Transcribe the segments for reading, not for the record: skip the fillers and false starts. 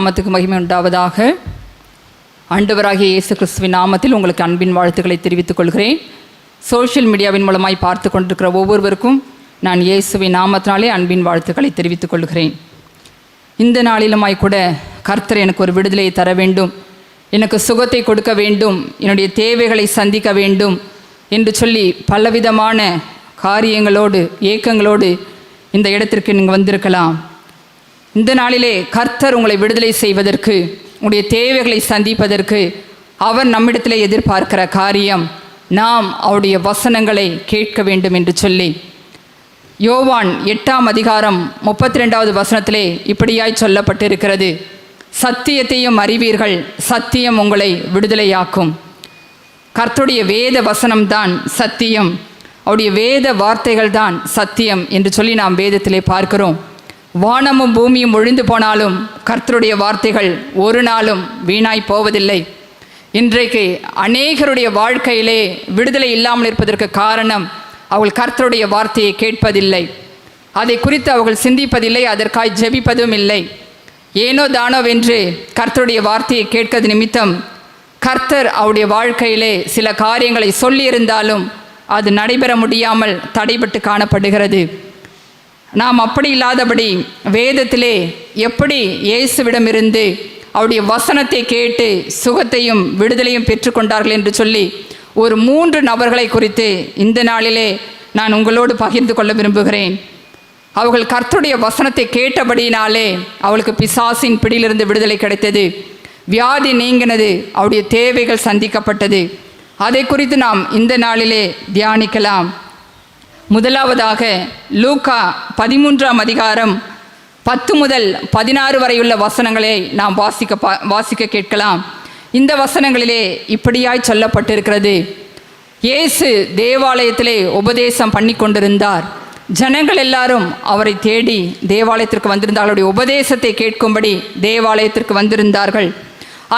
நாமத்துக்கு மகிமை உண்டாவதாக. ஆண்டவராகிய இயேசு கிறிஸ்துவின் நாமத்தில் உங்களுக்கு அன்பின் வாழ்த்துக்களை தெரிவித்துக் கொள்கிறேன். சோஷியல் மீடியாவின் மூலமாய் பார்த்து கொண்டிருக்கிற ஒவ்வொருவருக்கும் நான் இயேசுவின் நாமத்தினாலே அன்பின் வாழ்த்துக்களை தெரிவித்துக் கொள்கிறேன். இந்த நாளிலுமாய் கூட கர்த்தர் எனக்கு ஒரு விடுதலையை தர வேண்டும், எனக்கு சுகத்தை கொடுக்க வேண்டும், என்னுடைய தேவைகளை சந்திக்க வேண்டும் என்று சொல்லி பலவிதமான காரியங்களோடு ஏக்கங்களோடு இந்த இடத்திற்கு நீங்கள் வந்திருக்கலாம். இந்த நாளிலே கர்த்தர் உங்களை விடுதலை செய்வதற்கு, உங்களுடைய தேவைகளை சந்திப்பதற்கு அவர் நம்மிடத்தில் எதிர்பார்க்கிற காரியம், நாம் அவருடைய வசனங்களை கேட்க வேண்டும் என்று சொல்லி யோவான் 8ஆம் அதிகாரம் 32வது வசனத்திலே இப்படியாய் சொல்லப்பட்டிருக்கிறது, சத்தியத்தையும் அறிவீர்கள், சத்தியம் உங்களை விடுதலையாக்கும். கர்த்தருடைய வேத வசனம்தான் சத்தியம், அவருடைய வேத வார்த்தைகள் தான் சத்தியம் என்று சொல்லி நாம் வேதத்திலே பார்க்கிறோம். வானமும் பூமியும் ஒழிந்து போனாலும் கர்த்தருடைய வார்த்தைகள் ஒரு நாளும் வீணாய் போவதில்லை. இன்றைக்கு அநேகருடைய வாழ்க்கையிலே விடுதலை இல்லாமல் இருப்பதற்கு காரணம், அவர்கள் கர்த்தருடைய வார்த்தையை கேட்பதில்லை, அதை குறித்து அவர்கள் சிந்திப்பதில்லை, அதற்காய் ஜெபிப்பதும் இல்லை. ஏனோ தானோவென்று கர்த்தருடைய வார்த்தையை கேட்கிறது நிமித்தம் கர்த்தர் அவருடைய வாழ்க்கையிலே சில காரியங்களை சொல்லியிருந்தாலும் அது நடைபெற முடியாமல் தடைபட்டு காணப்படுகிறது. நாம் அப்படி இல்லாதபடி வேதத்திலே எப்படி இயேசுவிடமிருந்து அவருடைய வசனத்தை கேட்டு சுகத்தையும் விடுதலையும் பெற்றுக்கொண்டார்கள் என்று சொல்லி ஒரு 3 நபர்களை குறித்து இந்த நாளிலே நான் உங்களோடு பகிர்ந்து கொள்ள விரும்புகிறேன். அவர்கள் கர்த்தருடைய வசனத்தை கேட்டபடியினாலே அவளுக்கு பிசாசின் பிடியிலிருந்து விடுதலை கிடைத்தது, வியாதி நீங்கினது, அவருடைய தேவைகள் சந்திக்கப்பட்டது. அதை குறித்து நாம் இந்த நாளிலே தியானிக்கலாம். முதலாவதாக லூக்கா 13ஆம் அதிகாரம் 10 முதல் 16 வரையுள்ள வசனங்களை நாம் வாசிக்க கேட்கலாம். இந்த வசனங்களிலே இப்படியாய் சொல்லப்பட்டிருக்கிறது, இயேசு தேவாலயத்திலே உபதேசம் பண்ணி கொண்டிருந்தார். ஜனங்கள் எல்லாரும் அவரை தேடி தேவாலயத்திற்கு வந்திருந்தார்கள், அவருடைய உபதேசத்தை கேட்கும்படி தேவாலயத்திற்கு வந்திருந்தார்கள்.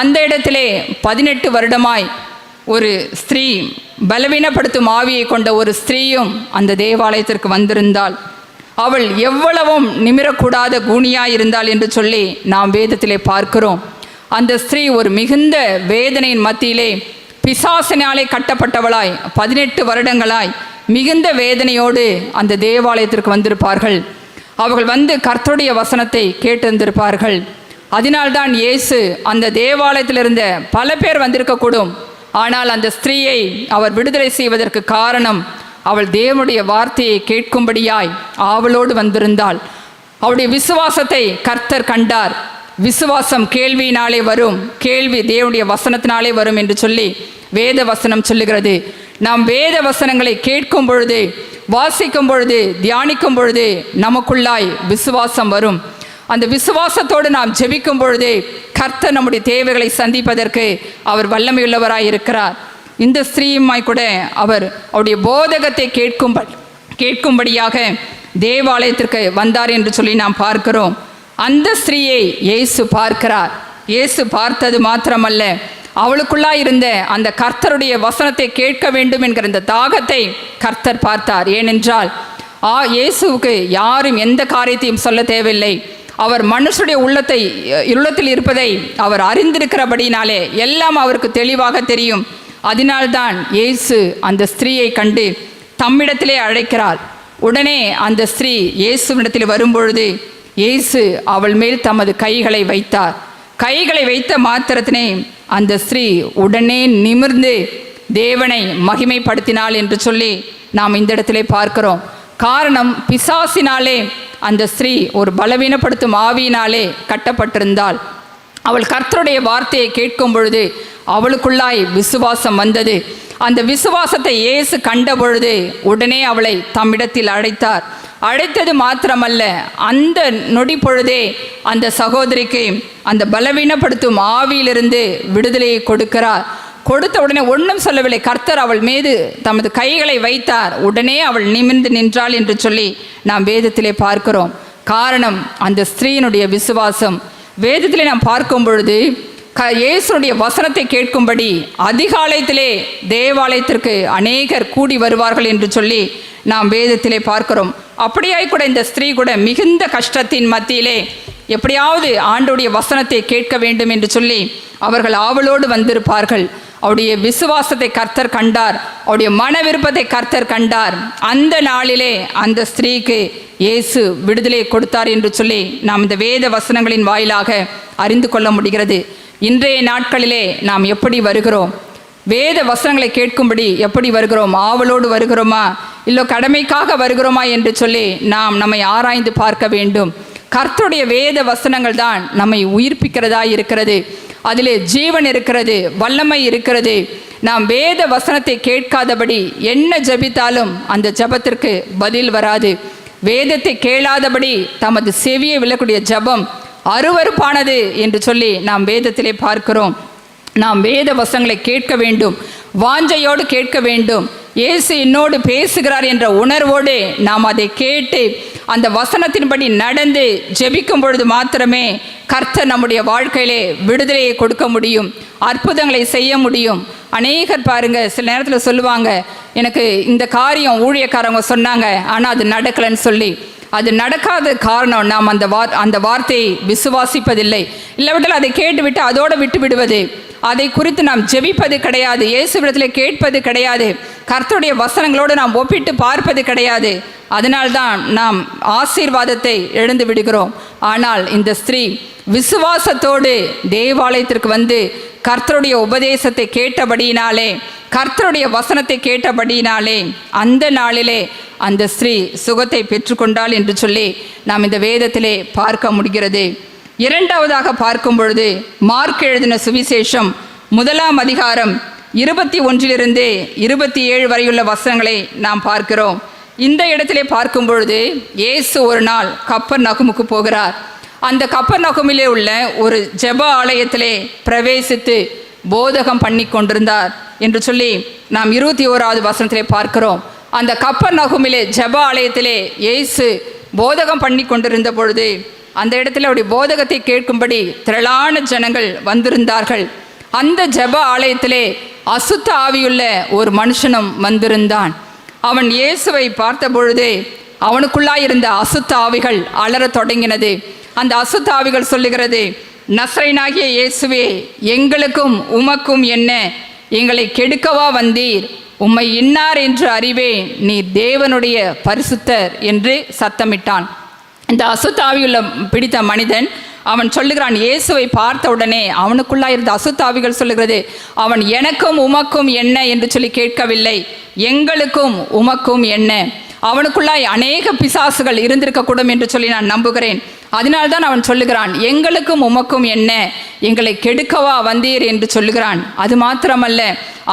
அந்த இடத்திலே 18 வருடமாய் ஒரு ஸ்திரீ, பலவீனப்படுத்தும் ஆவியை கொண்ட ஒரு ஸ்திரீயும் அந்த தேவாலயத்திற்கு வந்திருந்தாள். அவள் எவ்வளவும் நிமிரக்கூடாத கூனியாய் இருந்தாள் என்று சொல்லி நாம் வேதத்திலே பார்க்கிறோம். அந்த ஸ்திரீ ஒரு மிகுந்த வேதனையின் மத்தியிலே பிசாசினாலே கட்டப்பட்டவளாய் 18 வருடங்களாய் மிகுந்த வேதனையோடு அந்த தேவாலயத்திற்கு வந்திருப்பார்கள். அவர்கள் வந்து கர்த்தருடைய வசனத்தை கேட்டிருந்திருப்பார்கள். அதனால்தான் இயேசு அந்த தேவாலயத்தில் இருந்த பல பேர் வந்திருக்கக்கூடும், ஆனால் அந்த ஸ்திரீயை அவர் விடுதலை செய்வதற்கு காரணம், அவள் தேவனுடைய வார்த்தையை கேட்கும்படியாய் ஆவலோடு வந்திருந்தாள். அவளுடைய விசுவாசத்தை கர்த்தர் கண்டார். விசுவாசம் கேள்வியினாலே வரும், கேள்வி தேவனுடைய வசனத்தினாலே வரும் என்று சொல்லி வேத வசனம் சொல்லுகிறது. நாம் வேத வசனங்களை கேட்கும் பொழுது, வாசிக்கும் பொழுது, தியானிக்கும் பொழுது நமக்குள்ளாய் விசுவாசம் வரும். அந்த விசுவாசத்தோடு நாம் ஜெபிக்கும் பொழுது கர்த்தர் நம்முடைய தேவைகளை சந்திப்பதற்கு அவர் வல்லமையுள்ளவராய் இருக்கிறார். இந்த ஸ்திரீயுமாய் கூட அவர் அவருடைய போதகத்தை கேட்கும்படியாக தேவாலயத்திற்கு வந்தார் என்று சொல்லி நாம் பார்க்கிறோம். அந்த ஸ்திரீயை இயேசு பார்க்கிறார். இயேசு பார்த்தது மாத்திரமல்ல, அவளுக்குள்ளாய் இருந்த அந்த கர்த்தருடைய வசனத்தை கேட்க வேண்டும் என்கிற இந்த தாகத்தை கர்த்தர் பார்த்தார். ஏனென்றால் இயேசுவுக்கு யாரும் எந்த காரியத்தையும் சொல்ல தேவையில்லை. அவர் மனுஷனுடைய உள்ளத்தில் இருப்பதை அவர் அறிந்திருக்கிறபடினாலே எல்லாம் அவருக்கு தெளிவாக தெரியும். அதனால்தான் இயேசு அந்த ஸ்திரீயை கண்டு தம்மிடத்திலே அழைக்கிறார். உடனே அந்த ஸ்திரீ இயேசுவிடத்தில் வரும்பொழுது இயேசு அவள் மேல் தமது கைகளை வைத்தார். கைகளை வைத்த மாத்திரத்தினே அந்த ஸ்திரீ உடனே நிமிர்ந்து தேவனை மகிமைப்படுத்தினாள் என்று சொல்லி நாம் இந்த இடத்திலே பார்க்கிறோம். காரணம், பிசாசினாலே அந்த ஸ்திரீ ஒரு பலவீனப்படுத்தும் ஆவியினாலே கட்டப்பட்டிருந்தாள். அவள் கர்த்தருடைய வார்த்தையை கேட்கும் பொழுது அவளுக்குள்ளாய் விசுவாசம் வந்தது. அந்த விசுவாசத்தை இயேசு கண்ட பொழுது உடனே அவளை தம்மிடத்தில் அழைத்தார். அழைத்தது மாத்திரமல்ல, அந்த நொடி பொழுதே அந்த சகோதரிக்கு அந்த பலவீனப்படுத்தும் ஆவியிலிருந்து விடுதலையை கொடுக்கிறார். கொடுத்த உடனே ஒன்றும் சொல்லவில்லை, கர்த்தர் அவள் மீது தமது கைகளை வைத்தார். உடனே அவள் நிமிர்ந்து நின்றாள் என்று சொல்லி நாம் வேதத்திலே பார்க்கிறோம். காரணம், அந்த ஸ்திரீயினுடைய விசுவாசம். வேதத்திலே நாம் பார்க்கும் பொழுது இயேசுடைய வசனத்தை கேட்கும்படி அதிகாலயத்திலே தேவாலயத்திற்கு அநேகர் கூடி வருவார்கள் என்று சொல்லி நாம் வேதத்திலே பார்க்கிறோம். அப்படியாய் கூட இந்த ஸ்திரீ கூட மிகுந்த கஷ்டத்தின் மத்தியிலே எப்படியாவது ஆண்டோடைய வசனத்தை கேட்க வேண்டும் என்று சொல்லி அவர்கள் ஆவலோடு வந்திருப்பார்கள். அவருடைய விசுவாசத்தை கர்த்தர் கண்டார், அவருடைய மன விருப்பத்தை கர்த்தர் கண்டார். அந்த நாளிலே அந்த ஸ்திரீக்கு இயேசு விடுதலை கொடுத்தார் என்று சொல்லி நாம் இந்த வேத வசனங்களின் வாயிலாக அறிந்து கொள்ள முடிகிறது. இன்றைய நாட்களிலே நாம் எப்படி வருகிறோம்? வேத வசனங்களை கேட்கும்படி எப்படி வருகிறோம்? ஆவலோடு வருகிறோமா, இல்லை கடமைக்காக வருகிறோமா என்று சொல்லி நாம் நம்மை ஆராய்ந்து பார்க்க வேண்டும். கர்த்தருடைய வேத வசனங்கள் தான் நம்மை உயிர்ப்பிக்கிறதா இருக்கிறது. அதிலே ஜீவன் இருக்கிறது, வல்லமை இருக்கிறது. நாம் வேத வசனத்தை கேட்காதபடி என்ன ஜெபித்தாலும் அந்த ஜெபத்திற்கு பதில் வராது. வேதத்தை கேளாதபடி தமது செவியை விழக்கூடிய ஜெபம் அருவருப்பானது என்று சொல்லி நாம் வேதத்திலே பார்க்கிறோம். நாம் வேத வசனங்களை கேட்க வேண்டும், வாஞ்சையோடு கேட்க வேண்டும். இயேசு என்னோடு பேசுகிறார் என்ற உணர்வோடு நாம் அதை கேட்டு அந்த வசனத்தின்படி நடந்து ஜெபிக்கும் பொழுது மாத்திரமே கர்த்தர் நம்முடைய வாழ்க்கையிலே விடுதலையை கொடுக்க முடியும், அற்புதங்களை செய்ய முடியும். அநேகர் பாருங்க, சில நேரத்தில் சொல்லுவாங்க, எனக்கு இந்த காரியம் ஊழியக்காரங்க சொன்னாங்க ஆனால் அது நடக்கலைன்னு சொல்லி. அது நடக்காத காரணம் நாம் அந்த வார்த்தையை விசுவாசிப்பதில்லை. இல்லாவிட்டால் அதை கேட்டுவிட்டு அதோடு விட்டு விடுவது, அதை குறித்து நாம் ஜெபிப்பது கிடையாது, இயேசுவிடத்தில் கேட்பது கிடையாது, கர்த்தருடைய வசனங்களோடு நாம் ஒப்பிட்டு பார்ப்பது கிடையாது. அதனால்தான் நாம் ஆசீர்வாதத்தை இழந்து விடுகிறோம். ஆனால் இந்த ஸ்திரீ விசுவாசத்தோடு தேவாலயத்திற்கு வந்து கர்த்தருடைய உபதேசத்தை கேட்டபடியினாலே, கர்த்தருடைய வசனத்தை கேட்டபடியினாலே அந்த நாளிலே அந்த ஸ்திரீ சுகத்தை பெற்றுக்கொண்டாள் என்று சொல்லி நாம் இந்த வேதத்திலே பார்க்க முடிகிறது. இரண்டாவதாக பார்க்கும் பொழுது மார்க் எழுதின சுவிசேஷம் 1ஆம் அதிகாரம் 21 27 வரையுள்ள வசனங்களை நாம் பார்க்கிறோம். இந்த இடத்திலே பார்க்கும் பொழுது இயேசு ஒரு நாள் கப்பர்நகூமுக்கு போகிறார். அந்த கப்பர்நகூமிலே உள்ள ஒரு ஜெப ஆலயத்திலே பிரவேசித்து போதகம் பண்ணி கொண்டிருந்தார் என்று சொல்லி நாம் 21வது வசனத்திலே பார்க்கிறோம். அந்த கப்பர்நகூமிலே ஜெப ஆலயத்திலே இயேசு போதகம் பண்ணி கொண்டிருந்த பொழுது அந்த இடத்துல அவருடைய போதகத்தை கேட்கும்படி திரளான ஜனங்கள் வந்திருந்தார்கள். அந்த ஜெப ஆலயத்திலே அசுத்த ஆவியுள்ள ஒரு மனுஷனும் வந்திருந்தான். அவன் இயேசுவை பார்த்த பொழுது அவனுக்குள்ளாயிருந்த அசுத்த ஆவிகள் அலறத் தொடங்கினது. அந்த அசுத்த ஆவிகள் சொல்லுகிறது, நசரேயனாகிய இயேசுவே, எங்களுக்கும் உமக்கும் என்ன? எங்களை கெடுக்கவா வந்தீர்? உம்மை இன்னார் என்று அறிவேன், நீர் தேவனுடைய பரிசுத்தர் என்று சத்தமிட்டான். இந்த அசுத்தாவியுள்ள பிடித்த மனிதன் அவன் சொல்லுகிறான், இயேசுவை பார்த்த உடனே அவனுக்குள்ளாக இருந்த அசுத்தாவிகள் சொல்லுகிறது, அவன் எனக்கும் உமக்கும் என்ன என்று சொல்லி கேட்கவில்லை, எங்களுக்கும் உமக்கும் என்ன. அவனுக்குள்ளாய் அநேக பிசாசுகள் இருந்திருக்கக்கூடும் என்று சொல்லி நான் நம்புகிறேன். அதனால்தான் அவன் சொல்லுகிறான், எங்களுக்கும் உமக்கும் என்ன? எங்களை கெடுக்கவா வந்தீர் என்று சொல்லுகிறான். அது மாத்திரமல்ல,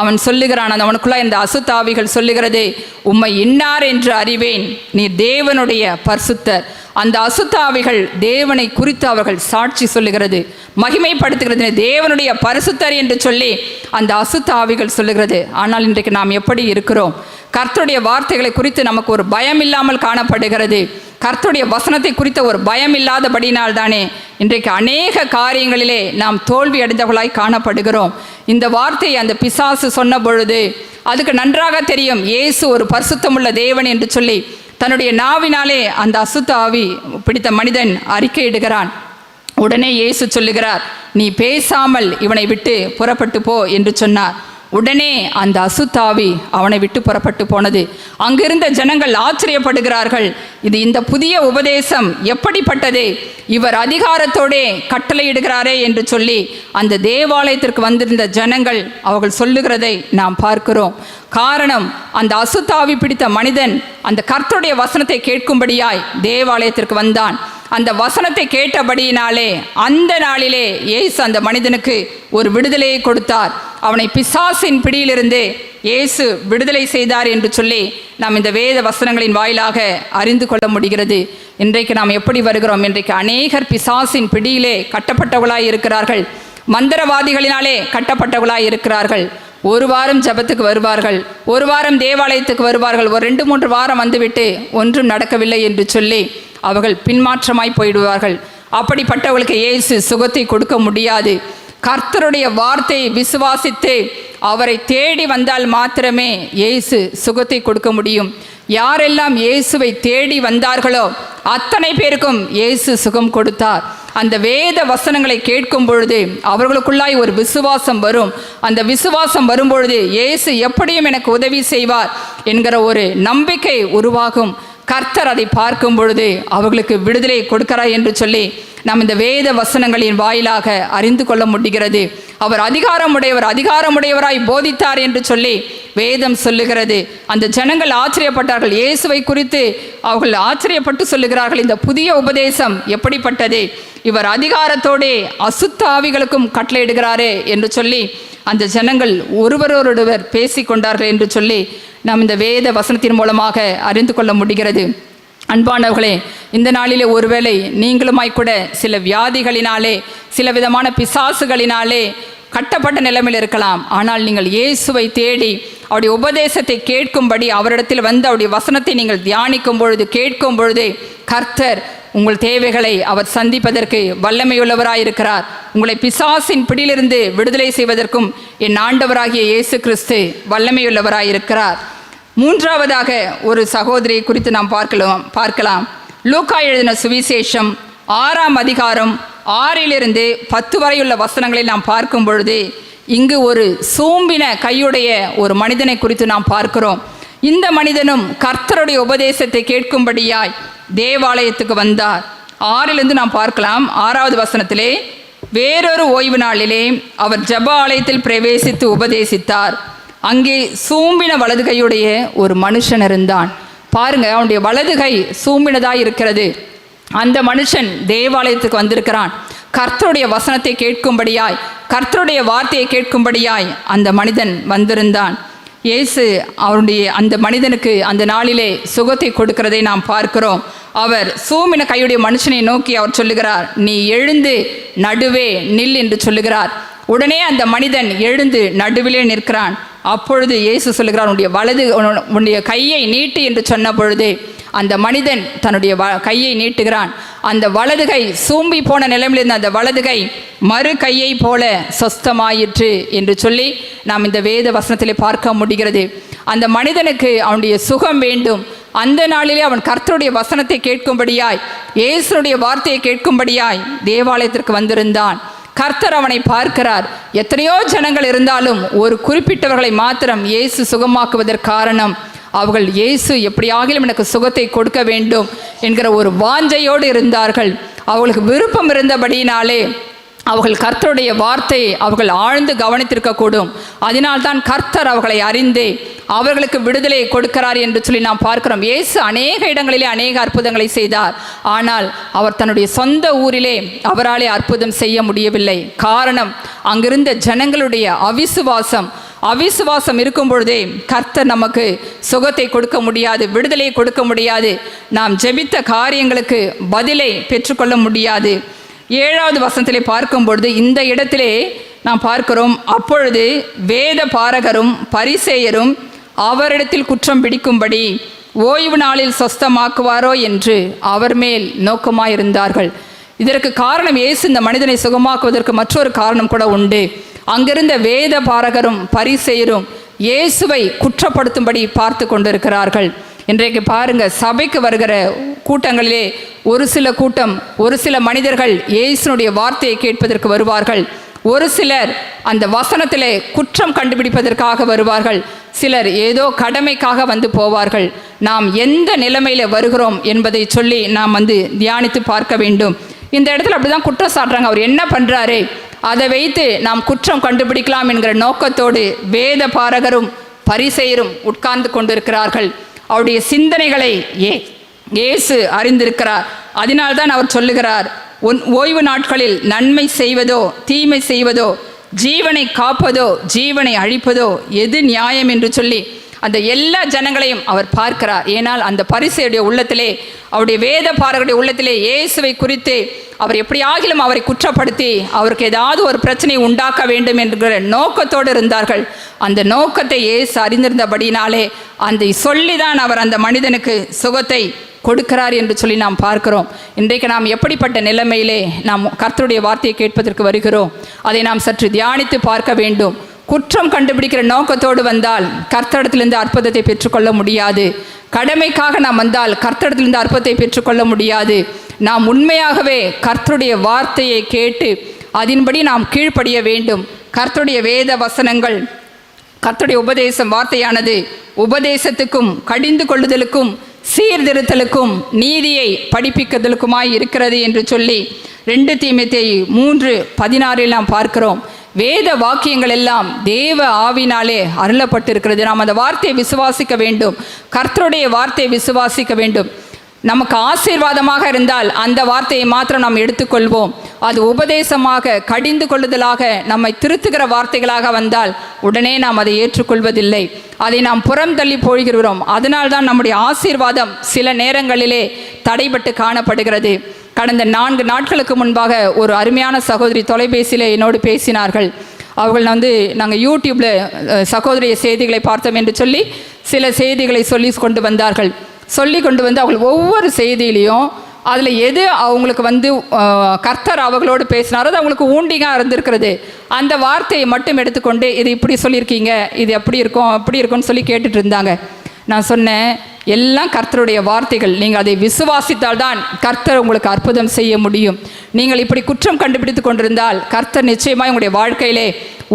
அவன் சொல்லுகிறான், அந்த அவனுக்குள்ளாய் இந்த அசுத்தாவிகள் சொல்லுகிறது, உம்மை இன்னார் என்று அறிவேன், நீர் தேவனுடைய பரிசுத்தர். அந்த அசுத்தாவிகள் தேவனை குறித்து அவர்கள் சாட்சி சொல்லுகிறது, மகிமைப்படுத்துகிறது, தேவனுடைய பரிசுத்தர் என்று சொல்லி அந்த அசுத்தாவிகள் சொல்லுகிறது. ஆனால் இன்றைக்கு நாம் எப்படி இருக்கிறோம்? கர்த்தருடைய வார்த்தைகளை குறித்து நமக்கு ஒரு பயம் இல்லாமல் காணப்படுகிறது. கர்த்தருடைய வசனத்தை குறித்த ஒரு பயம் இல்லாதபடினால் தானே இன்றைக்கு அநேக காரியங்களிலே நாம் தோல்வி அடைந்தவர்களாய் காணப்படுகிறோம். இந்த வார்த்தையை அந்த பிசாசு சொன்ன பொழுது அதுக்கு நன்றாக தெரியும் இயேசு ஒரு பரிசுத்தமுள்ள தேவன் என்று சொல்லி தன்னுடைய நாவினாலே அந்த அசுத்த ஆவி பிடித்த மனிதன் அறிக்கையிடுகிறான். உடனே இயேசு சொல்லுகிறார், நீ பேசாமல் இவனை விட்டு புறப்பட்டு போ என்று சொன்னார். உடனே அந்த அசுத்தாவி அவனை விட்டு புறப்பட்டு போனது. அங்கிருந்த ஜனங்கள் ஆச்சரியப்படுகிறார்கள், இது இந்த புதிய உபதேசம் எப்படிப்பட்டது? இவர் அதிகாரத்தோடே கட்டளையிடுகிறாரே என்று சொல்லி அந்த தேவாலயத்திற்கு வந்திருந்த ஜனங்கள் அவர்கள் சொல்லுகிறதை நாம் பார்க்கிறோம். காரணம், அந்த அசுத்தாவி பிடித்த மனிதன் அந்த கர்த்தருடைய வசனத்தை கேட்கும்படியாய் தேவாலயத்திற்கு வந்தான். அந்த வசனத்தை கேட்டபடியினாலே அந்த நாளிலே இயேசு அந்த மனிதனுக்கு ஒரு விடுதலையை கொடுத்தார். அவனை பிசாசின் பிடியிலிருந்து இயேசு விடுதலை செய்தார் என்று சொல்லி நாம் இந்த வேத வசனங்களின் வாயிலாக அறிந்து கொள்ள முடிகிறது. இன்றைக்கு நாம் எப்படி வருகிறோம்? இன்றைக்கு அநேகர் பிசாசின் பிடியிலே கட்டப்பட்டவர்களாய் இருக்கிறார்கள், மந்திரவாதிகளினாலே கட்டப்பட்டவர்களாய் இருக்கிறார்கள். ஒரு வாரம் ஜபத்துக்கு வருவார்கள், ஒரு வாரம் தேவாலயத்துக்கு வருவார்கள், ஒரு 2-3 வாரம் வந்துவிட்டு ஒன்றும் நடக்கவில்லை என்று சொல்லி அவர்கள் பின்மாற்றமாய் போயிடுவார்கள். அப்படிப்பட்டவர்களுக்கு இயேசு சுகத்தை கொடுக்க முடியாது. கர்த்தருடைய வார்த்தையை விசுவாசித்து அவரை தேடி வந்தால் மாத்திரமே இயேசு சுகத்தை கொடுக்க முடியும். யாரெல்லாம் இயேசுவை தேடி வந்தார்களோ அத்தனை பேருக்கும் இயேசு சுகம் கொடுத்தார். அந்த வேத வசனங்களை கேட்கும் பொழுது அவர்களுக்குள்ளாய் ஒரு விசுவாசம் வரும். அந்த விசுவாசம் வரும்பொழுது இயேசு எப்படியும் எனக்கு உதவி செய்வார் என்கிற ஒரு நம்பிக்கை உருவாகும். கர்த்தர் அதை பார்க்கும் பொழுது அவர்களுக்கு விடுதலை கொடுக்கிறார் என்று சொல்லி நாம் இந்த வேத வசனங்களின் வாயிலாக அறிந்து கொள்ள முடிகிறது. அவர் அதிகாரமுடையவராய் போதித்தார் என்று சொல்லி வேதம் சொல்லுகிறது. அந்த ஜனங்கள் ஆச்சரியப்பட்டார்கள். இயேசுவை குறித்து அவர்கள் ஆச்சரியப்பட்டு சொல்லுகிறார்கள், இந்த புதிய உபதேசம் எப்படிப்பட்டது, இவர் அதிகாரத்தோடே அசுத்த ஆவிகளுக்கும் கட்டளையிடுகிறாரே என்று சொல்லி அந்த ஜனங்கள் ஒருவரோடொருவர் பேசி கொண்டார்கள் என்று சொல்லி நாம் இந்த வேத வசனத்தின் மூலமாக அறிந்து கொள்ள முடிகிறது. அன்பானவர்களே, இந்த நாளிலே ஒருவேளை நீங்களுமாய் கூட சில வியாதிகளினாலே, சில விதமான பிசாசுகளினாலே கட்டப்பட்ட நிலைமையில் இருக்கலாம். ஆனால் நீங்கள் இயேசுவை தேடி அவருடைய உபதேசத்தை கேட்கும்படி அவரிடத்தில் வந்து அவருடைய வசனத்தை நீங்கள் தியானிக்கும் பொழுது, கேட்கும் பொழுது கர்த்தர் உங்கள் தேவைகளை அவர் சந்திப்பதற்கு வல்லமையுள்ளவராயிருக்கிறார். உங்களை பிசாசின் பிடியிலிருந்து விடுதலை செய்வதற்கும் என் ஆண்டவராகிய இயேசு கிறிஸ்து வல்லமையுள்ளவராயிருக்கிறார். மூன்றாவதாக ஒரு சகோதரி குறித்து நாம் பார்க்கலாம். லூக்கா எழுதின சுவிசேஷம் 6ஆம் அதிகாரம் 6 to 10 வரையுள்ள வசனங்களை நாம் பார்க்கும் பொழுது இங்கு ஒரு சூம்பின கையுடைய ஒரு மனிதனை குறித்து நாம் பார்க்கிறோம். இந்த மனிதனும் கர்த்தருடைய உபதேசத்தை கேட்கும்படியாய் தேவாலயத்துக்கு வந்தார். 6 நாம் பார்க்கலாம். 6வது வசனத்திலே, வேறொரு ஓய்வு நாளிலே அவர் ஜெப ஆலயத்தில் பிரவேசித்து உபதேசித்தார். அங்கே சூம்பின வலது கையுடைய ஒரு மனுஷன் இருந்தான். பாருங்க, அவனுடைய வலது கை சூம்பினதாய் இருக்கிறது. அந்த மனுஷன் தேவாலயத்துக்கு வந்திருக்கிறான். கர்த்தருடைய வசனத்தை கேட்கும்படியாய், கர்த்தருடைய வார்த்தையை கேட்கும்படியாய் அந்த மனிதன் வந்திருந்தான். இயேசு அவருடைய அந்த மனிதனுக்கு அந்த நாளிலே சுகத்தை கொடுக்கிறதை நாம் பார்க்கிறோம். அவர் சூம்பின கையுடைய மனுஷனை நோக்கி அவர் சொல்லுகிறார், நீ எழுந்து நடுவே நில் என்று சொல்லுகிறார். உடனே அந்த மனிதன் எழுந்து நடுவிலே நிற்கிறான். அப்பொழுது இயேசு சொல்லுகிறார், உன்னுடைய கையை நீட்டு என்று சொன்ன பொழுது அந்த மனிதன் தன்னுடைய கையை நீட்டுகிறான். அந்த வலது கை சூம்பி போன நிலைமையில் இருந்த அந்த வலது கை மறு கையை போல சொஸ்தமாயிற்று என்று சொல்லி நாம் இந்த வேத வசனத்திலே பார்க்க முடிகிறது. அந்த மனிதனுக்கு அவனுடைய சுகம் வேண்டும். அந்த நாளிலே அவன் கர்த்தருடைய வசனத்தை கேட்கும்படியாய், இயேசுடைய வார்த்தையை கேட்கும்படியாய் தேவாலயத்திற்கு வந்திருந்தான். கர்த்தர் அவனை பார்க்கிறார். எத்தனையோ ஜனங்கள் இருந்தாலும் ஒரு குறிப்பிட்டவர்களை மாத்திரம் இயேசு சுகமாக்குவதற்கு காரணம், அவர்கள் இயேசு எப்படியாகிலும் எனக்கு சுகத்தை கொடுக்க வேண்டும் என்கிற ஒரு வாஞ்சையோடு இருந்தார்கள். அவர்களுக்கு விருப்பம் இருந்தபடியினாலே அவர்கள் கர்த்தருடைய வார்த்தையை அவர்கள் ஆழ்ந்து கவனித்திருக்கக்கூடும். அதனால்தான் கர்த்தர் அவர்களை அறிந்து அவர்களுக்கு விடுதலை கொடுக்கிறார் என்று சொல்லி நாம் பார்க்கிறோம். இயேசு அநேக இடங்களிலே அநேக அற்புதங்களை செய்தார். ஆனால் அவர் தன்னுடைய சொந்த ஊரிலே அவராலே அற்புதம் செய்ய முடியவில்லை. காரணம், அங்கிருந்த ஜனங்களுடைய அவிசுவாசம் இருக்கும் பொழுதே கர்த்தர் நமக்கு சுகத்தை கொடுக்க முடியாது, விடுதலையை கொடுக்க முடியாது. நாம் ஜெபித்த காரியங்களுக்கு பதிலை பெற்றுக்கொள்ள முடியாது. 7வது வசனத்திலே பார்க்கும் பொழுது இந்த இடத்திலே நாம் பார்க்கிறோம், அப்பொழுது வேத பாரகரும் பரிசேயரும் அவரிடத்தில் குற்றம் பிடிக்கும்படி ஓய்வு நாளில் சொஸ்தமாக்குவாரோ என்று அவர் மேல் நோக்கமாயிருந்தார்கள். இதற்கு காரணம், இயேசு இந்த மனிதனை சுகமாக்குவதற்கு மற்றொரு காரணம் கூட உண்டு. அங்கிருந்த வேத பாரகரும் பரிசேயரும் இயேசுவை குற்றப்படுத்தும்படி பார்த்து கொண்டிருக்கிறார்கள். இன்றைக்கு பாருங்க, சபைக்கு வருகிற கூட்டங்களிலே ஒரு சில மனிதர்கள் இயேசுனுடைய வார்த்தையை கேட்பதற்கு வருவார்கள். ஒரு சிலர் அந்த வசனத்திலே குற்றம் கண்டுபிடிப்பதற்காக வருவார்கள். சிலர் ஏதோ கடமைக்காக வந்து போவார்கள். நாம் எந்த நிலைமையில வருகிறோம் என்பதை சொல்லி நாம் தியானித்து பார்க்க வேண்டும். இந்த இடத்துல அப்படிதான் குற்றம் சாட்டுறாங்க. அவர் என்ன பண்றாரு, அதை வைத்து நாம் குற்றம் கண்டுபிடிக்கலாம் என்கிற நோக்கத்தோடு வேத பாரகரும் பரிசேயரும் உட்கார்ந்து கொண்டிருக்கிறார்கள். அவருடைய சிந்தனைகளை இயேசு அறிந்திருக்கிறார். அதனால்தான் அவர் சொல்லுகிறார், ஓய்வு நாட்களில் நன்மை செய்வதோ தீமை செய்வதோ, ஜீவனை காப்பதோ ஜீவனை அழிப்பதோ எது நியாயம் என்று சொல்லி அந்த எல்லா ஜனங்களையும் அவர் பார்க்கிறார். ஏனால் அந்த பரிசேயுடைய உள்ளத்திலே, அவருடைய வேத பாரகருடைய உள்ளத்திலே இயேசுவை குறித்து அவர் எப்படியாகிலும் அவரை குற்றப்படுத்தி அவருக்கு ஏதாவது ஒரு பிரச்சனை உண்டாக்க வேண்டும் என்கிற நோக்கத்தோடு இருந்தார்கள். அந்த நோக்கத்தை இயேசு அறிந்திருந்தபடினாலே அந்த சொல்லிதான் அவர் அந்த மனிதனுக்கு சுகத்தை கொடுக்கிறார் என்று சொல்லி நாம் பார்க்கிறோம். இன்றைக்கு நாம் எப்படிப்பட்ட நிலைமையிலே நாம் கர்த்தருடைய வார்த்தையை கேட்பதற்கு வருகிறோம், அதை நாம் சற்று தியானித்து பார்க்க வேண்டும். குற்றம் கண்டுபிடிக்கிற நோக்கத்தோடு வந்தால் கர்த்தரிடத்திலிருந்து அற்புதத்தை பெற்றுக்கொள்ள முடியாது. கடமைக்காக நாம் வந்தால் கர்த்தரிடத்திலிருந்து அற்புதத்தை பெற்றுக்கொள்ள முடியாது. நாம் உண்மையாகவே கர்த்தருடைய வார்த்தையை கேட்டு அதன்படி நாம் கீழ்ப்படிய வேண்டும். கர்த்தருடைய வேத வசனங்கள், கர்த்தருடைய உபதேசம் வார்த்தையானது உபதேசத்துக்கும் கடிந்து கொள்ளுதலுக்கும் சீர்திருத்தலுக்கும் நீதியை படிப்பிக்குதலுக்குமாய் இருக்கிறது என்று சொல்லி 2 தீமோத்தேயு 3:16 நாம் பார்க்கிறோம். வேத வாக்கியங்கள் எல்லாம் தேவ ஆவினாலே அருளப்பட்டிருக்கிறது. நாம் அந்த வார்த்தையை விசுவாசிக்க வேண்டும். கர்த்தருடைய வார்த்தையை விசுவாசிக்க வேண்டும். நமக்கு ஆசீர்வாதமாக இருந்தால் அந்த வார்த்தையை மாத்திரம் நாம் எடுத்துக்கொள்வோம். அது உபதேசமாக கடிந்து கொள்ளுதலாக நம்மை திருத்துகிற வார்த்தைகளாக வந்தால் உடனே நாம் அதை ஏற்றுக்கொள்வதில்லை. அதை நாம் புறம் தள்ளி போகிறோம். அதனால்தான் நம்முடைய ஆசீர்வாதம் சில நேரங்களிலே தடைபட்டு காணப்படுகிறது. கடந்த 4 நாட்களுக்கு முன்பாக ஒரு அருமையான சகோதரி தொலைபேசியில் என்னோடு பேசினார்கள். அவர்கள் நாங்கள் யூடியூப்பில் சகோதரிய செய்திகளை பார்த்தோம் என்று சொல்லி சில செய்திகளை சொல்லி கொண்டு வந்தார்கள். சொல்லி கொண்டு வந்து அவர்கள் ஒவ்வொரு செய்தியிலையும் அதில் எது அவங்களுக்கு கர்த்தர் அவர்களோடு பேசினாரோ அது அவங்களுக்கு ஊண்டிங்காக இருந்திருக்கிறது. அந்த வார்த்தையை மட்டும் எடுத்துக்கொண்டு இது இப்படி சொல்லியிருக்கீங்க, இது எப்படி இருக்கும் அப்படி இருக்கும்னு சொல்லி கேட்டுட்டு இருந்தாங்க. நான் சொன்னேன், எல்லாம் கர்த்தருடைய வார்த்தைகள். நீங்கள் அதை விசுவாசித்தால்தான் கர்த்தர் உங்களுக்கு அற்புதம் செய்ய முடியும். நீங்கள் இப்படி குற்றம் கண்டுபிடித்து கொண்டிருந்தால் கர்த்தர் நிச்சயமாக உங்களுடைய வாழ்க்கையிலே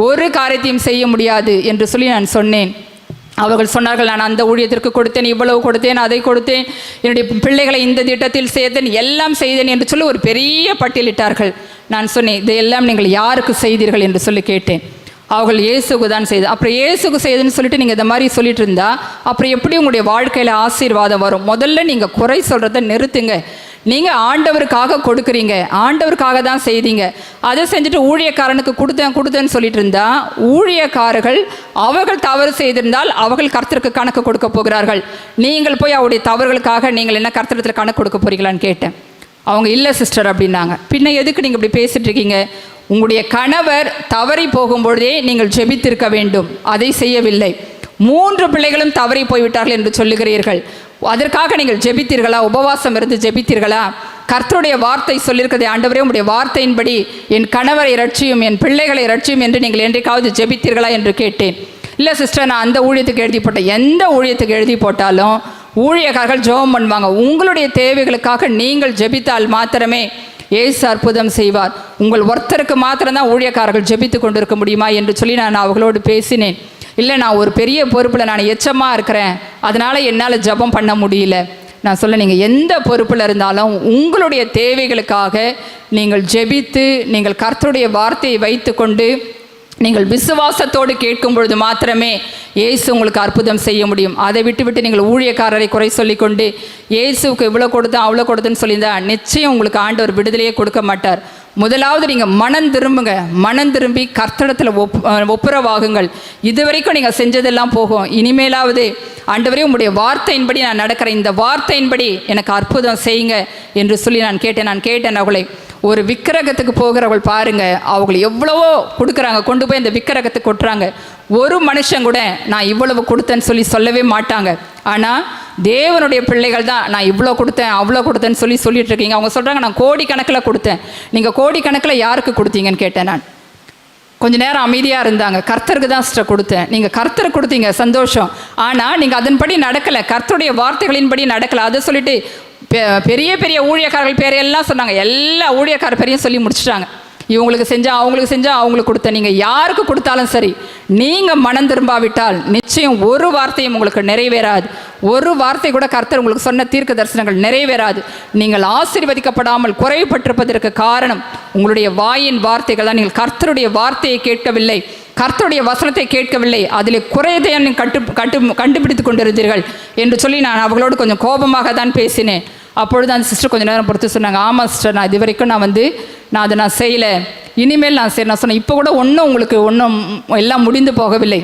ஒரு காரியத்தையும் செய்ய முடியாது என்று சொல்லி நான் சொன்னேன். அவர்கள் சொன்னார்கள், நான் அந்த ஊழியத்திற்கு கொடுத்தேன், இவ்வளவு கொடுத்தேன், அதை கொடுத்தேன், என்னுடைய பிள்ளைகளை இந்த திட்டத்தில் சேர்த்தேன், எல்லாம் செய்தேன் என்று சொல்லி ஒரு பெரிய பட்டியலிட்டார்கள். நான் சொன்னேன், இதையெல்லாம் நீங்கள் யாருக்கு செய்தீர்கள் என்று சொல்லி கேட்டேன். அவர்கள் இயேசுக்கு தான் செய்து. அப்புறம் இயேசுக்கு செய்துன்னு சொல்லிட்டு நீங்கள் இந்த மாதிரி சொல்லிட்டு இருந்தா அப்புறம் எப்படி உங்களுடைய வாழ்க்கையில் ஆசீர்வாதம் வரும்? முதல்ல நீங்கள் குறை சொல்கிறத நிறுத்துங்க. நீங்கள் ஆண்டவருக்காக கொடுக்குறீங்க, ஆண்டவருக்காக தான் செய்தீங்க. அதை செஞ்சுட்டு ஊழியக்காரனுக்கு கொடுத்தேன்னு சொல்லிட்டு இருந்தா ஊழியக்காரர்கள் அவர்கள் தவறு செய்திருந்தால் அவர்கள் கர்த்தருக்கு கணக்கு கொடுக்க போகிறார்கள். நீங்கள் போய் அவருடைய தவறுகளுக்காக நீங்கள் என்ன கர்த்தரத்தில் கணக்கு கொடுக்க போறீங்களான்னு கேட்டேன். அவங்க இல்லை சிஸ்டர் அப்படின்னாங்க. பின்ன எதுக்கு நீங்கள் இப்படி பேசிட்டு இருக்கீங்க? உங்களுடைய கணவர் தவறி போகும்பொழுதே நீங்கள் ஜெபித்திருக்க வேண்டும், அதை செய்யவில்லை. 3 பிள்ளைகளும் தவறி போய்விட்டார்கள் என்று சொல்லுகிறீர்கள். அதற்காக நீங்கள் ஜெபித்தீர்களா? உபவாசம் இருந்து ஜெபித்தீர்களா? கர்த்தருடைய வார்த்தை சொல்லியிருக்கிறதே, ஆண்டவரே உங்களுடைய வார்த்தையின்படி என் கணவரை ரட்சியும், என் பிள்ளைகளை ரட்சியும் என்று நீங்கள் என்றைக்காவது ஜெபித்தீர்களா என்று கேட்டேன். இல்லை சிஸ்டர், நான் அந்த ஊழியத்துக்கு எழுதி போட்டேன். எந்த ஊழியத்துக்கு எழுதி போட்டாலும் ஊழியக்காரர்கள் ஜெபம் பண்ணுவாங்க. உங்களுடைய தேவைகளுக்காக நீங்கள் ஜெபித்தால் மாத்திரமே இயேசு அற்புதம் செய்வார். உங்கள் ஒருத்தருக்கு மாத்திரம்தான் ஊழியக்காரர்கள் ஜெபித்து கொண்டிருக்க முடியுமா என்று சொல்லி நான் அவர்களோடு பேசினேன். இல்லை, நான் ஒரு பெரிய பொறுப்பில் நான் எச்சமாக இருக்கிறேன், அதனால் என்னால் ஜெபம் பண்ண முடியல. நான் சொல்ல, நீங்கள் எந்த பொறுப்பில் இருந்தாலும் உங்களுடைய தேவைகளுக்காக நீங்கள் ஜெபித்து நீங்கள் கர்த்தருடைய வார்த்தையை வைத்து கொண்டு நீங்கள் விசுவாசத்தோடு கேட்கும் பொழுது மாத்திரமே இயேசு உங்களுக்கு அற்புதம் செய்ய முடியும். அதை விட்டு நீங்கள் ஊழியக்காரரை குறை சொல்லிக்கொண்டு இயேசுக்கு இவ்வளோ கொடுத்தேன் அவ்வளோ கொடுத்தேன்னு சொல்லியிருந்தா நிச்சயம் உங்களுக்கு ஆண்டவர் விடுதலையே கொடுக்க மாட்டார். முதலாவது நீங்கள் மனம் திரும்புங்க. மனம் திரும்பி கர்த்தரிடத்தில் ஒப்புரவாகுங்கள். இதுவரைக்கும் நீங்கள் செஞ்சதெல்லாம் போகும். இனிமேலாவது ஆண்டவரே உங்களுடைய வார்த்தையின்படி நான் நடக்கிறேன், இந்த வார்த்தையின்படி எனக்கு அற்புதம் செய்யுங்க என்று சொல்லி நான் கேட்டேன். அவளை ஒரு விக்கிரகத்துக்கு போகிறவர்கள் பாருங்க, அவங்க எவ்வளவோ கொடுக்குறாங்க, கொண்டு போய் அந்த விக்கிரகத்துக்கு கொட்டுறாங்க. ஒரு மனுஷன் கூட நான் இவ்வளவு கொடுத்தேன்னு சொல்லவே மாட்டாங்க. ஆனால் தேவனுடைய பிள்ளைகள் தான் நான் இவ்வளோ கொடுத்தேன் அவ்வளோ கொடுத்தேன்னு சொல்லிட்டு இருக்கீங்க. அவங்க சொல்கிறாங்க, நான் கோடிக்கணக்கில் கொடுத்தேன். நீங்கள் கோடிக்கணக்கில் யாருக்கு கொடுத்தீங்கன்னு கேட்டேன். நான் கொஞ்சம் நேரம் அமைதியாக இருந்தாங்க. கர்த்தருக்கு தான் சிஸ்டர் கொடுத்தேன். நீங்கள் கர்த்தருக்கு கொடுத்தீங்க, சந்தோஷம். ஆனால் நீங்கள் அதன்படி நடக்கலை, கர்த்தருடைய வார்த்தைகளின்படி நடக்கலை. அதை சொல்லிட்டு பெரிய பெரிய ஊழியக்காரர்கள் பேரையெல்லாம் சொன்னாங்க. எல்லா ஊழியக்கார பேரையும் சொல்லி முடிச்சுட்டாங்க. இவங்களுக்கு செஞ்சால் அவங்களுக்கு கொடுத்த. நீங்கள் யாருக்கு கொடுத்தாலும் சரி, நீங்கள் மனம் திரும்பாவிட்டால் நிச்சயம் ஒரு வார்த்தையும் உங்களுக்கு நிறைவேறாது. ஒரு வார்த்தை கூட கர்த்தர் உங்களுக்கு சொன்ன தீர்க்க தரிசனங்கள் நிறைவேறாது. நீங்கள் ஆசீர்வதிக்கப்படாமல் குறைவுபட்டிருப்பதற்கு காரணம் உங்களுடைய வாயின் வார்த்தைகள் தான். நீங்கள் கர்த்தருடைய வார்த்தையை கேட்கவில்லை, கர்த்தருடைய வசனத்தை கேட்கவில்லை, அதில் குறையதை கண்டுபிடித்து கொண்டிருந்தீர்கள் என்று சொல்லி நான் அவர்களோடு கொஞ்சம் கோபமாக தான் பேசினேன். அப்பொழுது அந்த சிஸ்டர் கொஞ்சம் நேரம் பொறுத்து சொன்னாங்க, ஆமாம் சிஸ்டர், நான் இது வரைக்கும் நான் அதை செய்யலை, இனிமேல் நான் சரி. நான் சொன்னேன், இப்போ கூட உங்களுக்கு எல்லாம் முடிந்து போகவில்லை.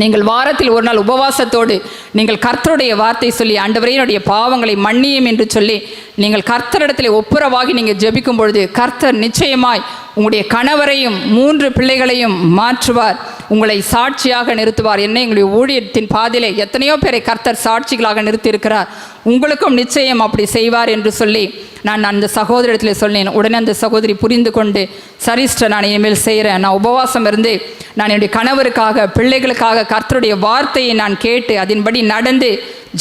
நீங்கள் வாரத்தில் ஒரு நாள் உபவாசத்தோடு நீங்கள் கர்த்தருடைய வார்த்தை சொல்லி ஆண்டவரே என்னுடைய பாவங்களை மன்னியும் என்று சொல்லி நீங்கள் கர்த்தரிடத்தில் ஒப்புரவாகி நீங்கள் ஜெபிக்கும் பொழுது கர்த்தர் நிச்சயமாய் உங்களுடைய கணவரையும் 3 பிள்ளைகளையும் மாற்றுவார், உங்களை சாட்சியாக நிறுத்துவார். என்ன, எங்களுடைய ஊழியத்தின் பாதையிலே எத்தனையோ பேரை கர்த்தர் சாட்சிகளாக நிறுத்தியிருக்கிறார், உங்களுக்கும் நிச்சயம் அப்படி செய்வார் என்று சொல்லி நான் அந்த சகோதரத்தில் சொன்னேன். உடனே அந்த சகோதரி புரிந்து கொண்டு, சரிஸ்டர், நான் இனிமேல் செய்கிறேன், நான் உபவாசம் இருந்து நான் என்னுடைய கணவருக்காக பிள்ளைகளுக்காக கர்த்தருடைய வார்த்தையை நான் கேட்டு அதன்படி நடந்து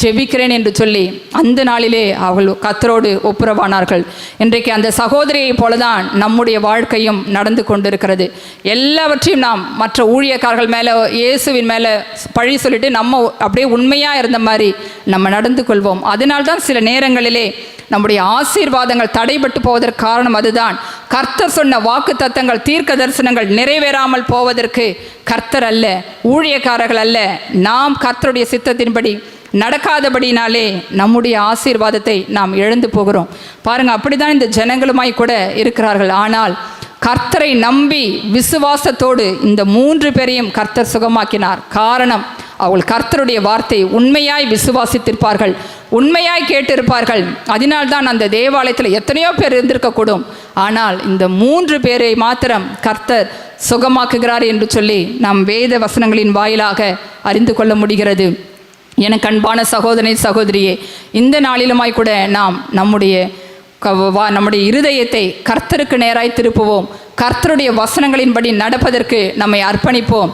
ஜெபிக்கிறேன் என்று சொல்லி அந்த நாளிலே அவள் கர்த்தரோடு ஒப்புரவானார்கள். இன்றைக்கு அந்த சகோதரியைப் போலதான் நம்முடைய வாழ்க்கையும் நடந்து கொண்டிருக்கிறது. எல்லாவற்றையும் நாம் மற்ற ஊழியக்காரர்கள் மேலே, இயேசுவின் மேலே பழி சொல்லிட்டு நம்ம அப்படியே உண்மையாக இருந்த மாதிரி நம்ம நடந்து கொள்வோம். அதனால்தான் சில நேரங்களிலே நம்முடைய ஆசீர்வாதங்கள் தடைபட்டு போவதற்கு காரணம் அதுதான். கர்த்தர் சொன்ன வாக்கு தத்தங்கள், தீர்க்க தரிசனங்கள் நிறைவேறாமல் போவதற்கு கர்த்தர் அல்ல, ஊழியக்காரர்கள் அல்ல, நாம் கர்த்தருடைய சித்தத்தின்படி நடக்காதபடினாலே நம்முடைய ஆசீர்வாதத்தை நாம் இழந்து போகிறோம். பாருங்க, அப்படிதான் இந்த ஜனங்களுமாய் கூட இருக்கிறார்கள். ஆனால் கர்த்தரை நம்பி விசுவாசத்தோடு இந்த 3 பேரையும் கர்த்தர் சுகமாக்கினார். காரணம், அவள் கர்த்தருடைய வார்த்தை உண்மையாய் விசுவாசித்திருப்பார்கள், உண்மையாய் கேட்டிருப்பார்கள். அதனால்தான் அந்த தேவாலயத்தில் எத்தனையோ பேர் இருந்திருக்கக்கூடும், ஆனால் இந்த 3 பேரை மாத்திரம் கர்த்தர் சுகமாக்குகிறார் என்று சொல்லி நாம் வேத வசனங்களின் வாயிலாக அறிந்து கொள்ள முடிகிறது. எனக்கு அன்பான சகோதரனே, சகோதரியே, இந்த நாளிலுமாய் கூட நாம் நம்முடைய இருதயத்தை கர்த்தருக்கு நேராய் திருப்புவோம். கர்த்தருடைய வசனங்களின்படி நடப்பதற்கு நம்மை அர்ப்பணிப்போம்.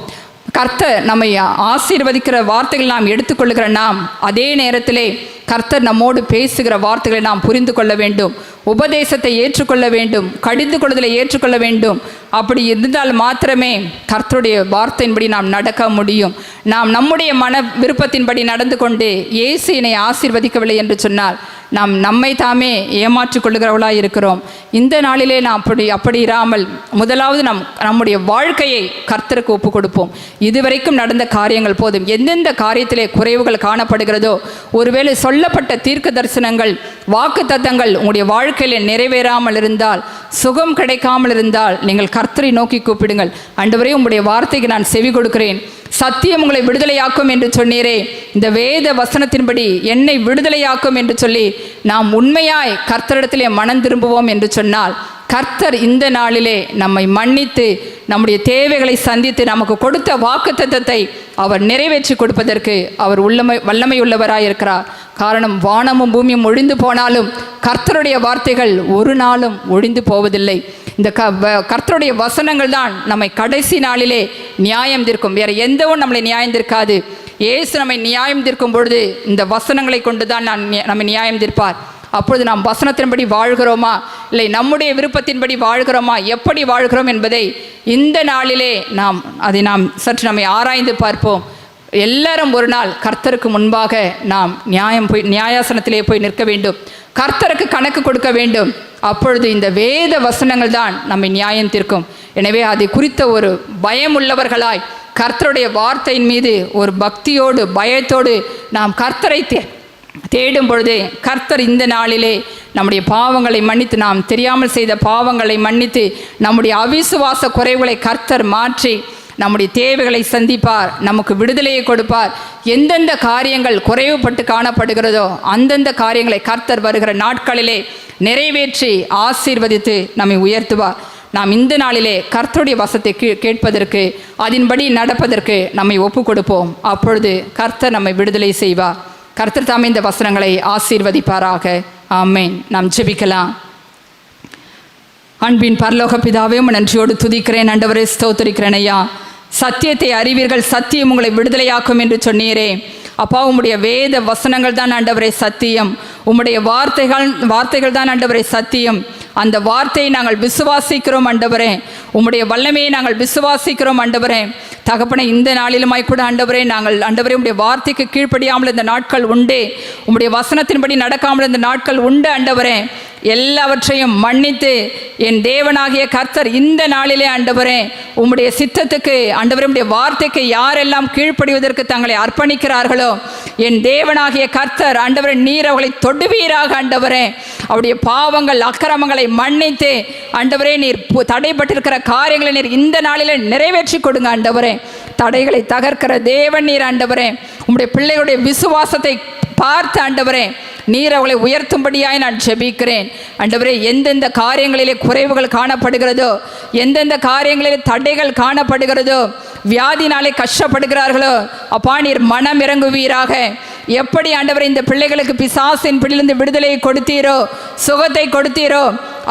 கர்த்தர் நம்மை ஆசீர்வதிக்கிற வார்த்தைகள் நாம் எடுத்துக்கொள்ளுகிற நாம் அதே நேரத்திலே கர்த்தர் நம்மோடு பேசுகிற வார்த்தைகளை நாம் புரிந்து கொள்ள வேண்டும். உபதேசத்தை ஏற்றுக்கொள்ள வேண்டும், கடிந்து கொள்ளுதலை ஏற்றுக்கொள்ள வேண்டும். அப்படி இருந்தால் மாத்திரமே கர்த்தருடைய வார்த்தையின்படி நாம் நடக்க முடியும். நாம் நம்முடைய மன விருப்பத்தின்படி நடந்து கொண்டு இயேசு என்னை ஆசீர்வதிக்கவில்லை என்று சொன்னால் நாம் நம்மை தாமே ஏமாற்றிக் கொள்ளுகிறவர்களாக இருக்கிறோம். இந்த நாளிலே நாம் அப்படி இராமல் முதலாவது நம்முடைய வாழ்க்கையை கர்த்தருக்கு ஒப்பு கொடுப்போம். இதுவரைக்கும் நடந்த காரியங்கள் போதும். எந்தெந்த காரியத்திலே குறைவுகள் காணப்படுகிறதோ, ஒருவேளை சொல்லப்பட்ட தீர்க்க தரிசனங்கள், வாக்கு தத்தங்கள் உங்களுடைய வாழ்க்கையில் நிறைவேறாமல் இருந்தால், சுகம் கிடைக்காமல் இருந்தால், நீங்கள் கர்த்தரை நோக்கி கூப்பிடுங்கள். ஆண்டவரே, உங்களுடைய வார்த்தைக்கு நான் செவி கொடுக்கிறேன், சத்தியம் உங்களை விடுதலையாக்கும் என்று சொன்னீரே, இந்த வேத வசனத்தின்படி என்னை விடுதலையாக்கும் என்று சொல்லி நாம் உண்மையாய் கர்த்தரிடத்திலே மனம் திரும்புவோம் என்று சொன்னால், கர்த்தர் இந்த நாளிலே நம்மை மன்னித்து நம்முடைய தேவைகளை சந்தித்து நமக்கு கொடுத்த வாக்குத்தத்தத்தை அவர் நிறைவேற்றி கொடுப்பதற்கு அவர் வல்லமை உள்ளவராய் இருக்கிறார். காரணம், வானமும் பூமியும் ஒழிந்து போனாலும் கர்த்தருடைய வார்த்தைகள் ஒரு நாளும் ஒழிந்து போவதில்லை. இந்த கர்த்தருடைய வசனங்கள் தான் நம்மை கடைசி நாளிலே நியாயம் தீர்க்கும். வேற எந்தவும் நம்மளை நியாயம் தீர்க்காது. இயேசு நம்மை நியாயம் தீர்க்கும் பொழுது இந்த வசனங்களை கொண்டு தான் நம்மை நியாயம் தீர்ப்பார். அப்பொழுது நாம் வசனத்தின்படி வாழ்கிறோமா, இல்லை நம்முடைய விருப்பத்தின்படி வாழ்கிறோமா, எப்படி வாழ்கிறோம் என்பதை இந்த நாளிலே நாம் சற்று நம்மை ஆராய்ந்து பார்ப்போம். எல்லாரும் ஒரு நாள் கர்த்தருக்கு முன்பாக நாம் நியாயாசனத்திலே போய் நிற்க வேண்டும், கர்த்தருக்கு கணக்கு கொடுக்க வேண்டும். அப்பொழுது இந்த வேத வசனங்கள் தான் நம்மை நியாயம் தீர்க்கும். எனவே அதை குறித்த ஒரு பயம் உள்ளவர்களாய் கர்த்தருடைய வார்த்தையின் மீது ஒரு பக்தியோடு பயத்தோடு நாம் கர்த்தரை தேடும் பொழுது கர்த்தர் இந்த நாளிலே நம்முடைய பாவங்களை மன்னித்து, நாம் தெரியாமல் செய்த பாவங்களை மன்னித்து, நம்முடைய அவிசுவாச குறைவுகளை கர்த்தர் மாற்றி நம்முடைய தேவைகளை சந்திப்பார், நமக்கு விடுதலையை கொடுப்பார். எந்தெந்த காரியங்கள் குறைவுபட்டு காணப்படுகிறதோ அந்தந்த காரியங்களை கர்த்தர் வருகிற நாட்களிலே நிறைவேற்றி ஆசீர்வதித்து நம்மை உயர்த்துவார். நாம் இந்த நாளிலே கர்த்தருடைய வசத்தை கேட்பதற்கு, அதன்படி நடப்பதற்கு நம்மை ஒப்பு கொடுப்போம். அப்பொழுது கர்த்தர் நம்மை விடுதலை செய்வார். கர்த்தர் தாமே இந்த வசனங்களை ஆசீர்வதிப்பாராக. ஆமென். நாம் ஜெபிக்கலாம். அன்பின் பரலோக பிதாவே, நன்றியோடு துதிக்கிறேன் ஆண்டவரே, ஸ்தோத்திரிக்கிறேன் ஐயா. சத்தியத்தை அறிவீர்கள், சத்தியம் உங்களை விடுதலையாக்கும் என்று சொன்னீரே அப்பா. உம்முடைய வேத வசனங்கள் தான் ஆண்டவரே சத்தியம், உம்முடைய வார்த்தைகள் தான் ஆண்டவரே சத்தியம். அந்த வார்த்தையை நாங்கள் விசுவாசிக்கிறோம் ஆண்டவரே, உம்முடைய வல்லமையை நாங்கள் விசுவாசிக்கிறோம் ஆண்டவரே. தகப்பனை, இந்த நாளிலுமாய் கூட ஆண்டவரே, நாங்கள் ஆண்டவரே உம்முடைய வார்த்தைக்கு கீழ்ப்படியாமல் இந்த நாட்கள் உண்டு, உம்முடைய வசனத்தின்படி நடக்காமல் இந்த நாட்கள் உண்டு ஆண்டவரே. எல்லாவற்றையும் மன்னித்து என் தேவனாகிய கர்த்தர் இந்த நாளிலே ஆண்டவரே உம்முடைய சித்தத்துக்கு ஆண்டவரே உம்முடைய வார்த்தைக்கு யாரெல்லாம் கீழ்ப்படிவதற்கு தங்களை அர்ப்பணிக்கிறார்களோ என் தேவனாகிய கர்த்தர் ஆண்டவரே நீர் அவர்களை தொடுவீராக ஆண்டவரே. அவருடைய பாவங்கள் அக்கிரமங்களை மன்னித்து ஆண்டவரே நீர் தடைப்பட்டிருக்கிற காரியங்களை நீர் இந்த நாளிலே நிறைவேற்றி கொடுங்க ஆண்டவரே. தடைகளை தகர்க்கிற தேவன் நீர் ஆண்டவரே. உம்முடைய பிள்ளைகளுடைய விசுவாசத்தை பார்த்து ஆண்டவரே நீர் அவளை உயர்த்தும்படியாய் நான் ஜெபிக்கிறேன் ஆண்டவரே. எந்தெந்த காரியங்களிலே குறைவுகள் காணப்படுகிறதோ, எந்தெந்த காரியங்களிலே தடைகள் காணப்படுகிறதோ, வியாதினாலே கஷ்டப்படுகிறார்களோ அப்பா நீர் மனம் இறங்குவீராக. எப்படி ஆண்டவரே இந்த பிள்ளைகளுக்கு பிசாசின் பிடியிலிருந்து விடுதலையை கொடுத்தீரோ, சுகத்தை கொடுத்தீரோ,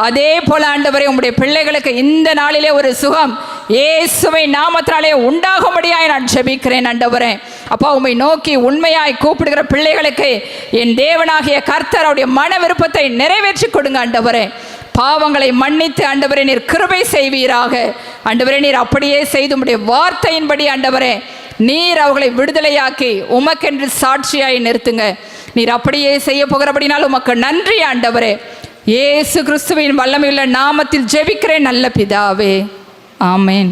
அதே போல ஆண்டவரே உம்முடைய பிள்ளைகளுக்கு இந்த நாளிலே ஒரு சுகம் இயேசுவின் நாமத்தினாலே உண்டாகும்படியாய் நான் ஜெபிக்கிறேன் ஆண்டவரே. அப்பா, உம்மை நோக்கி உண்மையாய் கூப்பிடுகிற பிள்ளைகளுக்கு என் தேவனாகிய கர்த்தர் அவருடைய மன விருப்பத்தை நிறைவேற்றி கொடுங்க ஆண்டவரே. பாவங்களை மன்னித்து ஆண்டவரே நீர் கிருபை செய்வீராக. ஆண்டவரே, நீர் அப்படியே செய்து உம்முடைய வார்த்தையின்படி ஆண்டவரே நீர் அவர்களை விடுதலையாக்கி உமக்கென்று சாட்சியாய் நிறுத்துங்க. நீர் அப்படியே செய்ய போகிறபடினால் உமக்கு நன்றி ஆண்டவரே. இயேசு கிறிஸ்துவின் வல்லமையுள்ள நாமத்தில் ஜெபிக்கிறேன் நல்ல பிதாவே, ஆமேன்.